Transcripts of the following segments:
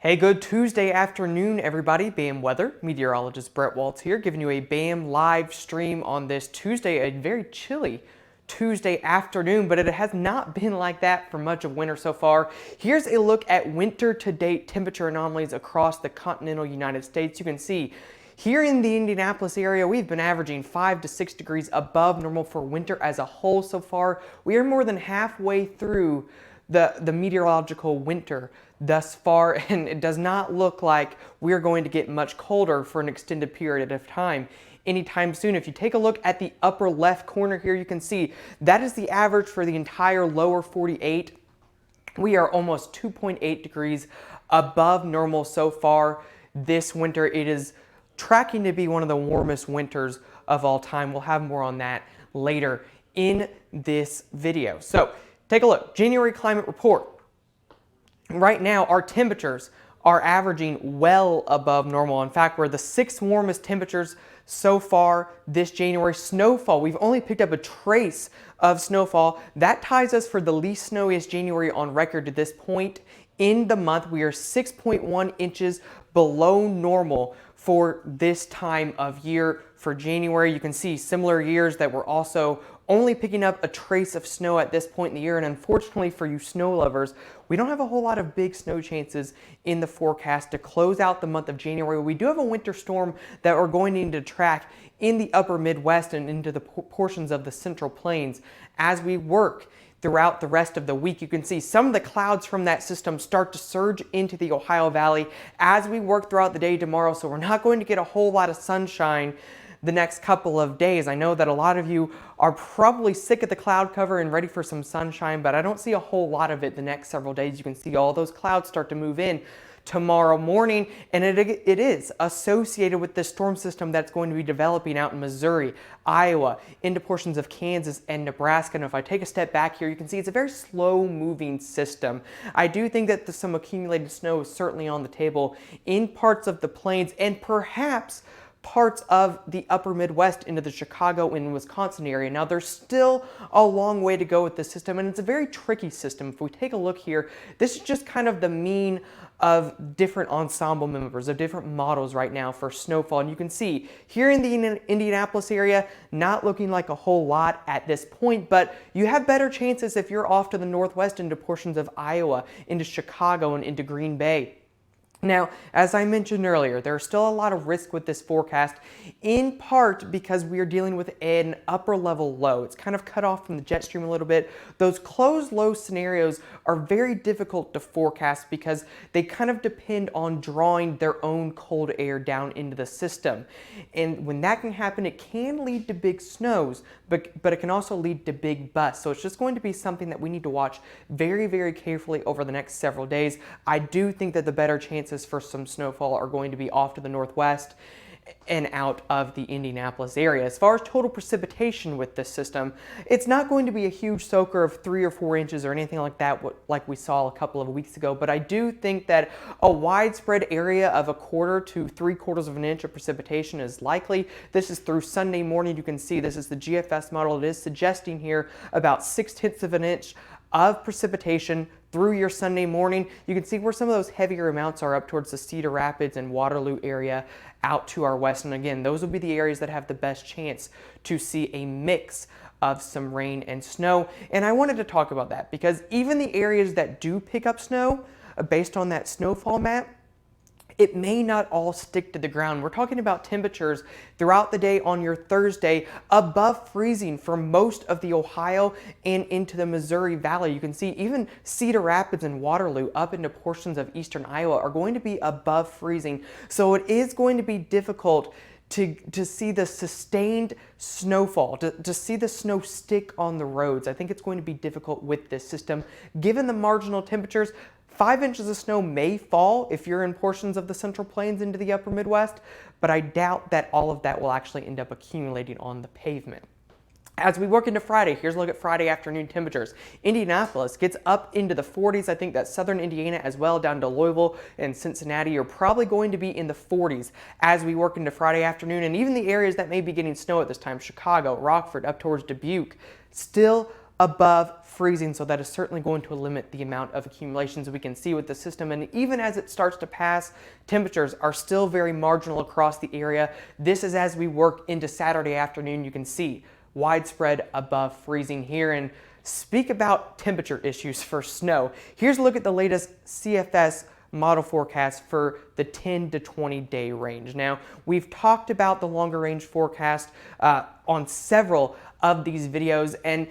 Hey, good Tuesday afternoon, everybody. BAM Weather meteorologist Brett Waltz here, giving you a BAM live stream on this Tuesday, a very chilly Tuesday afternoon, but it has not been like that for much of winter so far. Here's a look at winter to date temperature anomalies across the continental United States. You can see here in the Indianapolis area, we've been averaging 5 to 6 degrees above normal for winter as a whole so far. We are more than halfway through the meteorological winter thus far, and it does not look like we're going to get much colder for an extended period of time anytime soon. If you take a look at the upper left corner here, you can see that is the average for the entire lower 48. We are almost 2.8 degrees above normal so far this winter. It is tracking to be one of the warmest winters of all time. We'll have more on that later in this video. So take a look, January climate report. Right now, our temperatures are averaging well above normal. In fact, we're the 6th warmest temperatures so far this January. Snowfall, we've only picked up a trace of snowfall. That ties us for the least snowiest January on record to this point in the month. We are 6.1 inches below normal for this time of year for January. You can see similar years that we're also only picking up a trace of snow at this point in the year, and unfortunately for you snow lovers, we don't have a whole lot of big snow chances in the forecast to close out the month of January. We do have a winter storm that we're going to need to track in the upper Midwest and into the portions of the Central Plains as we work throughout the rest of the week. You can see some of the clouds from that system start to surge into the Ohio Valley as we work throughout the day tomorrow, so we're not going to get a whole lot of sunshine the next couple of days. I know that a lot of you are probably sick of the cloud cover and ready for some sunshine, but I don't see a whole lot of it the next several days. You can see all those clouds start to move in tomorrow morning, and it is associated with this storm system that's going to be developing out in Missouri, Iowa, into portions of Kansas and Nebraska. And if I take a step back here, you can see it's a very slow moving system. I do think that some accumulated snow is certainly on the table in parts of the plains and perhaps parts of the upper Midwest into the Chicago and Wisconsin area. Now, there's still a long way to go with this system, and it's a very tricky system. If we take a look here, this is just kind of the mean of different ensemble members, of different models right now for snowfall. And you can see here in the Indianapolis area, not looking like a whole lot at this point, but you have better chances if you're off to the northwest into portions of Iowa, into Chicago, and into Green Bay. Now, as I mentioned earlier, there's still a lot of risk with this forecast, in part because we are dealing with an upper level low. It's kind of cut off from the jet stream a little bit. Those closed low scenarios are very difficult to forecast because they kind of depend on drawing their own cold air down into the system. And when that can happen, it can lead to big snows, but it can also lead to big busts. So it's just going to be something that we need to watch very, very carefully over the next several days. I do think that the better chances for some snowfall are going to be off to the northwest and out of the Indianapolis area. As far as total precipitation with this system, it's not going to be a huge soaker of 3 or 4 inches or anything like that, like we saw a couple of weeks ago, but I do think that a widespread area of 1/4 to 3/4 of an inch of precipitation is likely. This is through Sunday morning. You can see this is the GFS model. It is suggesting here about 6/10 of an inch of precipitation through your Sunday morning. You can see where some of those heavier amounts are up towards the Cedar Rapids and Waterloo area out to our west. And again, those will be the areas that have the best chance to see a mix of some rain and snow. And I wanted to talk about that because even the areas that do pick up snow, based on that snowfall map, it may not all stick to the ground. We're talking about temperatures throughout the day on your Thursday above freezing for most of the Ohio and into the Missouri Valley. You can see even Cedar Rapids and Waterloo up into portions of eastern Iowa are going to be above freezing. So it is going to be difficult to see the sustained snowfall, to see the snow stick on the roads. I think it's going to be difficult with this system. Given the marginal temperatures, 5 inches of snow may fall if you're in portions of the Central Plains into the upper Midwest, but I doubt that all of that will actually end up accumulating on the pavement. As we work into Friday, here's a look at Friday afternoon temperatures. Indianapolis gets up into the 40s. I think that southern Indiana as well, down to Louisville and Cincinnati, are probably going to be in the 40s as we work into Friday afternoon. And even the areas that may be getting snow at this time, Chicago, Rockford, up towards Dubuque, still above freezing, so that is certainly going to limit the amount of accumulations we can see with the system. And even as it starts to pass, temperatures are still very marginal across the area. This is as we work into Saturday afternoon. You can see widespread above freezing here. And speak about temperature issues for snow. Here's a look at the latest CFS model forecast for the 10 to 20 day range. Now, we've talked about the longer range forecast on several of these videos, and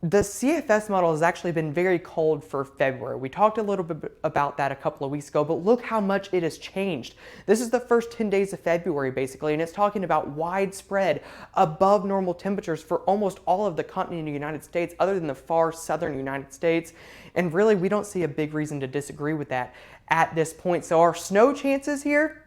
the CFS model has actually been very cold for February. We talked a little bit about that a couple of weeks ago, but look how much it has changed. This is the first 10 days of February, basically, and it's talking about widespread above normal temperatures for almost all of the continental United States, other than the far southern United States. And really, we don't see a big reason to disagree with that at this point. So our snow chances here,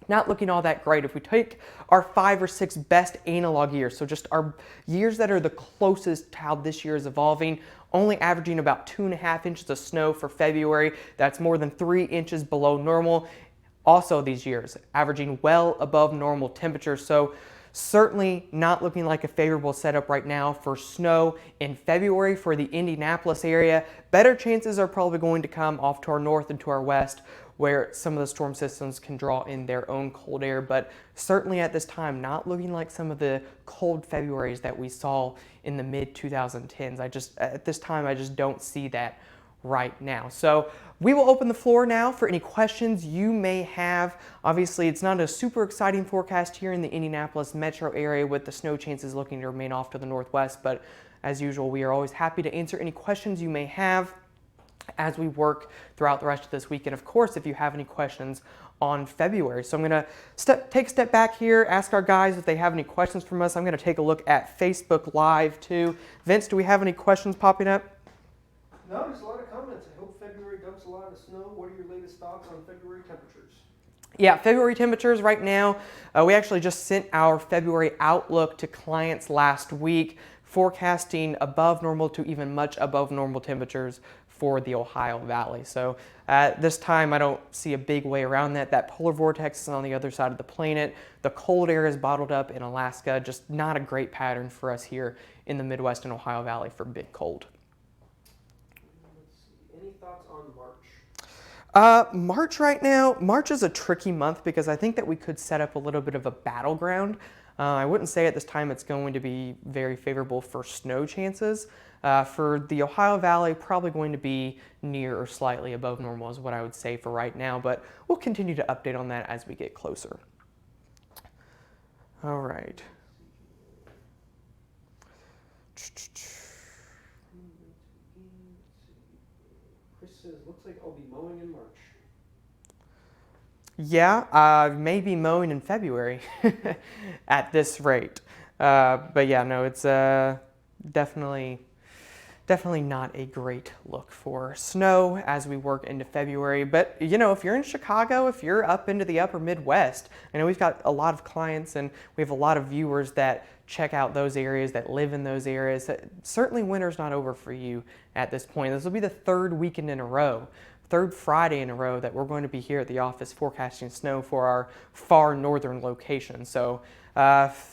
not looking all that great. If we take our 5 or 6 best analog years, so just our years that are the closest to how this year is evolving, only averaging about 2.5 inches of snow for February. That's more than 3 inches below normal. Also these years, averaging well above normal temperatures. So certainly not looking like a favorable setup right now for snow in February for the Indianapolis area. Better chances are probably going to come off to our north and to our west, where some of the storm systems can draw in their own cold air, but certainly at this time, not looking like some of the cold Februarys that we saw in the mid-2010s. At this time, I just don't see that right now. So we will open the floor now for any questions you may have. Obviously, it's not a super exciting forecast here in the Indianapolis metro area with the snow chances looking to remain off to the northwest, but as usual, we are always happy to answer any questions you may have as we work throughout the rest of this week. And of course, if you have any questions on February. So I'm going to take a step back here, ask our guys if they have any questions from us. I'm going to take a look at Facebook Live too. Vince, do we have any questions popping up? No, there's a lot of comments. I hope February dumps a lot of snow. What are your latest thoughts on February temperatures? Yeah, February temperatures right now, we actually just sent our February outlook to clients last week, forecasting above normal to even much above normal temperatures for the Ohio Valley. So at this time, I don't see a big way around that. That polar vortex is on the other side of the planet. The cold air is bottled up in Alaska. Just not a great pattern for us here in the Midwest and Ohio Valley for big cold. Let's see. Any thoughts on March? March right now, March is a tricky month because I think that we could set up a little bit of a battleground. I wouldn't say at this time it's going to be very favorable for snow chances. For the Ohio Valley, probably going to be near or slightly above normal is what I would say for right now, but we'll continue to update on that as we get closer. All right. Chris says, looks like I'll be mowing in March. Yeah, maybe mowing in February at this rate. But yeah, no, it's definitely not a great look for snow as we work into February. But you know, if you're in Chicago, if you're up into the upper Midwest, I know we've got a lot of clients and we have a lot of viewers that check out those areas, that live in those areas. Certainly winter's not over for you at this point. This will be the third weekend in a row, third Friday in a row that we're going to be here at the office forecasting snow for our far northern location. So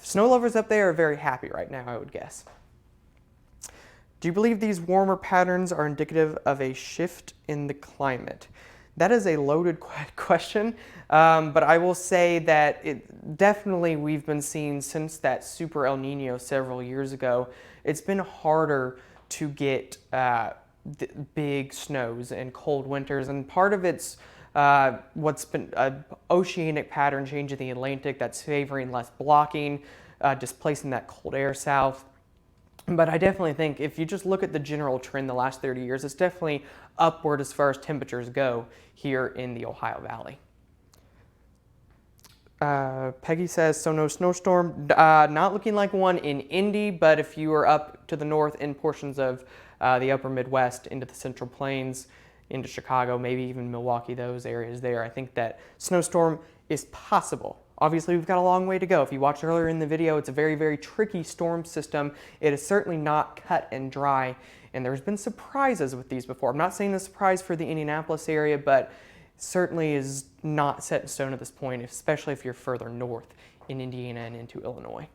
snow lovers up there are very happy right now, I would guess. Do you believe these warmer patterns are indicative of a shift in the climate? That is a loaded question, but I will say that definitely we've been seeing since that Super El Nino several years ago, it's been harder to get big snows and cold winters, and part of it's what's been an oceanic pattern change in the Atlantic that's favoring less blocking, displacing that cold air south. But I definitely think if you just look at the general trend the last 30 years, it's definitely upward as far as temperatures go here in the Ohio Valley. Peggy says, so no snowstorm. Not looking like one in Indy, but if you are up to the north in portions of the upper Midwest into the Central Plains, into Chicago, maybe even Milwaukee, those areas there, I think that snowstorm is possible. Obviously, we've got a long way to go. If you watched earlier in the video, it's a very, very tricky storm system. It is certainly not cut and dry, and there's been surprises with these before. I'm not saying the surprise for the Indianapolis area, but certainly is not set in stone at this point, especially if you're further north in Indiana and into Illinois.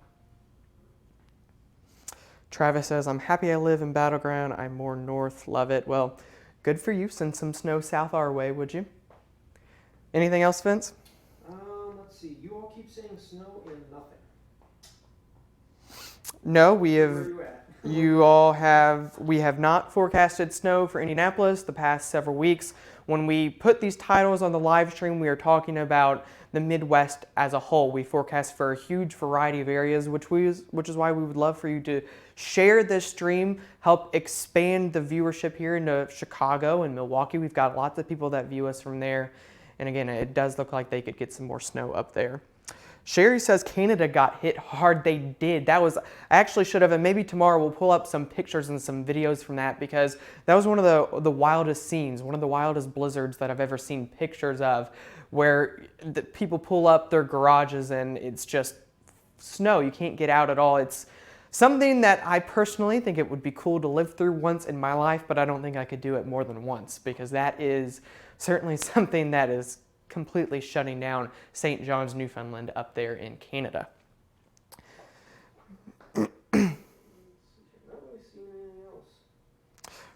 Travis says, I'm happy I live in Battleground. I'm more north, love it. Well, good for you. Send some snow south our way, would you? Anything else, Vince? Let's see. You all keep saying snow and nothing. No, we Where have. are you at? We have not forecasted snow for Indianapolis the past several weeks. When we put these titles on the live stream, we are talking about the Midwest as a whole. We forecast for a huge variety of areas, which is why we would love for you to share this stream, help expand the viewership here into Chicago and Milwaukee. We've got lots of people that view us from there. And again, it does look like they could get some more snow up there. Sherry says Canada got hit hard. They did. I actually should have, and maybe tomorrow we'll pull up some pictures and some videos from that, because that was one of the wildest scenes, one of the wildest blizzards that I've ever seen pictures of, where the people pull up their garages and it's just snow. You can't get out at all. It's something that I personally think it would be cool to live through once in my life, but I don't think I could do it more than once, because that is certainly something that is completely shutting down St. John's, Newfoundland up there in Canada.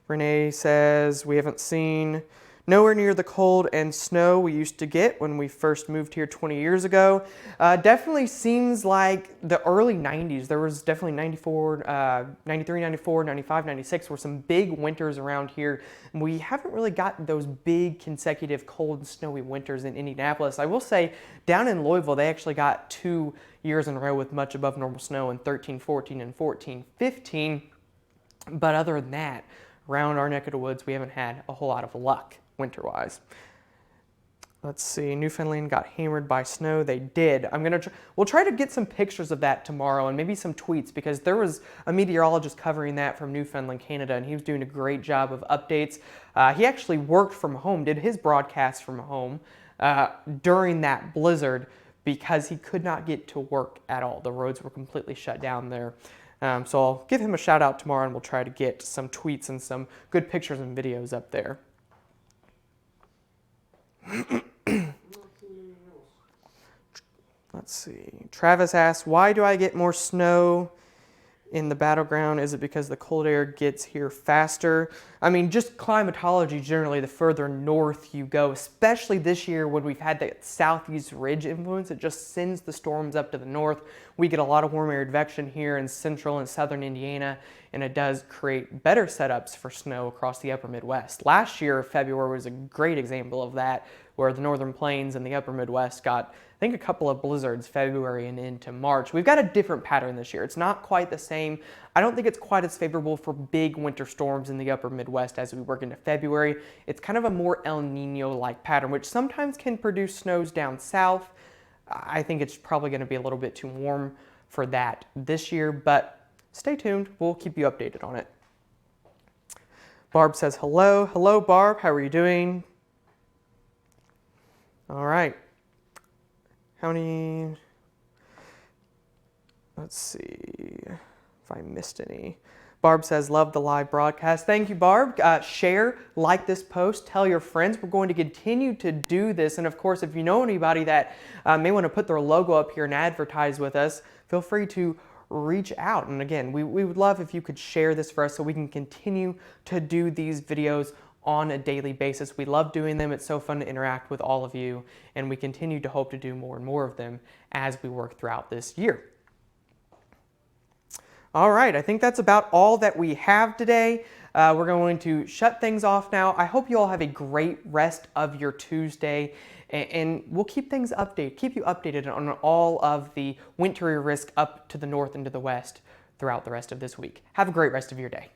Renee says, we haven't seen nowhere near the cold and snow we used to get when we first moved here 20 years ago. Definitely seems like the early 90s. There was definitely 94, 93, 94, 95, 96 were some big winters around here. And we haven't really gotten those big consecutive cold and snowy winters in Indianapolis. I will say down in Louisville, they actually got 2 years in a row with much above normal snow in 13-14 and 14-15. But other than that, around our neck of the woods, we haven't had a whole lot of luck winter-wise. Let's see, Newfoundland got hammered by snow. They did. We'll try to get some pictures of that tomorrow and maybe some tweets, because there was a meteorologist covering that from Newfoundland, Canada, and he was doing a great job of updates. He actually worked from home, did his broadcast from home during that blizzard, because he could not get to work at all. The roads were completely shut down there. So I'll give him a shout out tomorrow, and we'll try to get some tweets and some good pictures and videos up there. Let's see. Travis asks, why do I get more snow in the Battleground? Is it because the cold air gets here faster? I mean, just climatology generally, the further north you go, especially this year when we've had that southeast ridge influence, it just sends the storms up to the north. We get a lot of warm air advection here in central and southern Indiana, and it does create better setups for snow across the upper Midwest. Last year, February was a great example of that, where the northern plains and the upper Midwest got, I think, a couple of blizzards February and into March. We've got a different pattern this year. It's not quite the same. I don't think it's quite as favorable for big winter storms in the upper Midwest as we work into February. It's kind of a more El Nino-like pattern, which sometimes can produce snows down south. I think it's probably going to be a little bit too warm for that this year, but stay tuned. We'll keep you updated on it. Barb says hello. Hello, Barb. How are you doing? All right. How many? Let's see if I missed any. Barb says, love the live broadcast. Thank you, Barb. Share, like this post, tell your friends. We're going to continue to do this. And of course, if you know anybody that may want to put their logo up here and advertise with us, feel free to reach out. And again, we would love if you could share this for us so we can continue to do these videos on a daily basis. We love doing them. It's so fun to interact with all of you. And we continue to hope to do more and more of them as we work throughout this year. All right, I think that's about all that we have today. We're going to shut things off now. I hope you all have a great rest of your Tuesday, and we'll keep you updated on all of the wintry risk up to the north and to the west throughout the rest of this week. Have a great rest of your day.